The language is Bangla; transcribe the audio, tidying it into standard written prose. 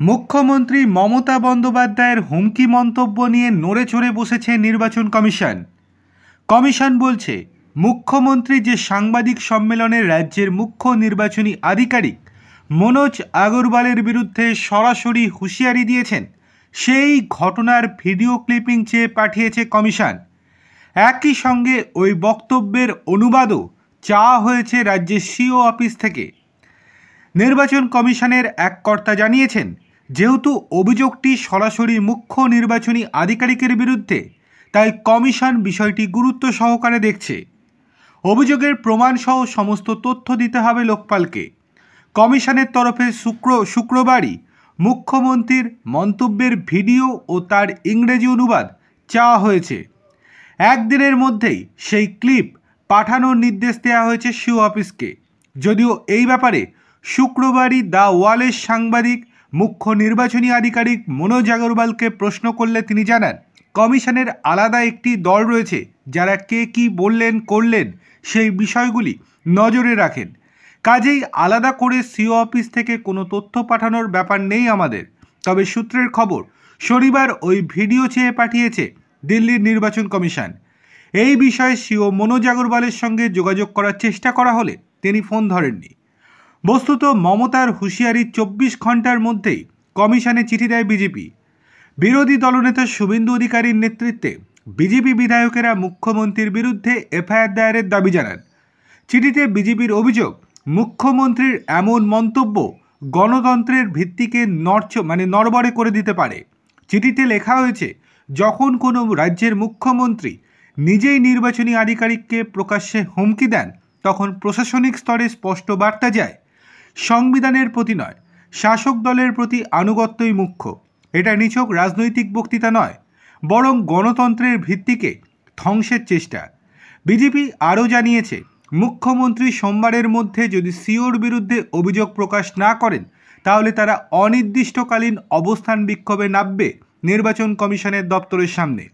মুখ্যমন্ত্রী মমতা বন্দ্যোপাধ্যায়ের হুমকি মন্তব্য নিয়ে নড়ে চড়ে বসেছে নির্বাচন কমিশন। কমিশন বলছে, মুখ্যমন্ত্রী যে সাংবাদিক সম্মেলনে রাজ্যের মুখ্য নির্বাচনী আধিকারিক মনোজ আগরওয়ালের বিরুদ্ধে সরাসরি হুঁশিয়ারি দিয়েছেন, সেই ঘটনার ভিডিও ক্লিপিং চেয়ে পাঠিয়েছে কমিশন। একই সঙ্গে ওই বক্তব্যের অনুবাদও চাওয়া হয়েছে রাজ্যের সিও অফিস থেকে। নির্বাচন কমিশনের এক কর্তা জানিয়েছেন, যেহেতু অভিযোগটি সরাসরি মুখ্য নির্বাচনী আধিকারিকের বিরুদ্ধে, তাই কমিশন বিষয়টি গুরুত্ব সহকারে দেখছে। অভিযোগের প্রমাণসহ সমস্ত তথ্য দিতে হবে লোকপালকে। কমিশনের তরফে শুক্রবারই মুখ্যমন্ত্রীর মন্তব্যের ভিডিও ও তার ইংরেজি অনুবাদ চাওয়া হয়েছে। একদিনের মধ্যেই সেই ক্লিপ পাঠানোর নির্দেশ দেওয়া হয়েছে সিও অফিসকে। যদিও এই ব্যাপারে শুক্রবারই দ্য ওয়ালের সাংবাদিক মুখ্য নির্বাচনী আধিকারিক মনোজ আগরওয়ালকে প্রশ্ন করলে তিনি জানান, কমিশনের আলাদা একটি দল রয়েছে যারা কে কী বললেন করলেন সেই বিষয়গুলি নজরে রাখেন। কাজেই আলাদা করে সিও অফিস থেকে কোনো তথ্য পাঠানোর ব্যাপার নেই আমাদের। তবে সূত্রের খবর, শনিবার ওই ভিডিও চেয়ে পাঠিয়েছে দিল্লির নির্বাচন কমিশন। এই বিষয়ে সিও মনোজ আগরওয়ালের সঙ্গে যোগাযোগ করার চেষ্টা করা হলে তিনি ফোন ধরেননি। বস্তুত মমতার হুঁশিয়ারির 24 ঘন্টার মধ্যেই কমিশনে চিঠি দেয় বিজেপি। বিরোধী দলনেতা শুভেন্দু অধিকারীর নেতৃত্বে বিজেপি বিধায়কেরা মুখ্যমন্ত্রীর বিরুদ্ধে এফআইআর দায়েরের দাবি জানান। চিঠিতে বিজেপির অভিযোগ, মুখ্যমন্ত্রীর এমন মন্তব্য গণতন্ত্রের ভিত্তিকে নড়বড়ে করে দিতে পারে। চিঠিতে লেখা হয়েছে, যখন কোনো রাজ্যের মুখ্যমন্ত্রী নিজেই নির্বাচনী আধিকারিককে প্রকাশ্যে হুমকি দেন, তখন প্রশাসনিক স্তরে স্পষ্ট বার্তা যায়, সংবিধানের প্রতি নয়, শাসক দলের প্রতি আনুগত্যই মুখ্য। এটা নিছক রাজনৈতিক বক্তৃতা নয়, বরং গণতন্ত্রের ভিত্তিকে ধ্বংসের চেষ্টা। বিজেপি আরও জানিয়েছে, মুখ্যমন্ত্রী সোমবারের মধ্যে যদি সিওর বিরুদ্ধে অভিযোগ প্রকাশ না করেন, তাহলে তারা অনির্দিষ্টকালীন অবস্থান বিক্ষোভে নামবে নির্বাচন কমিশনের দপ্তরের সামনে।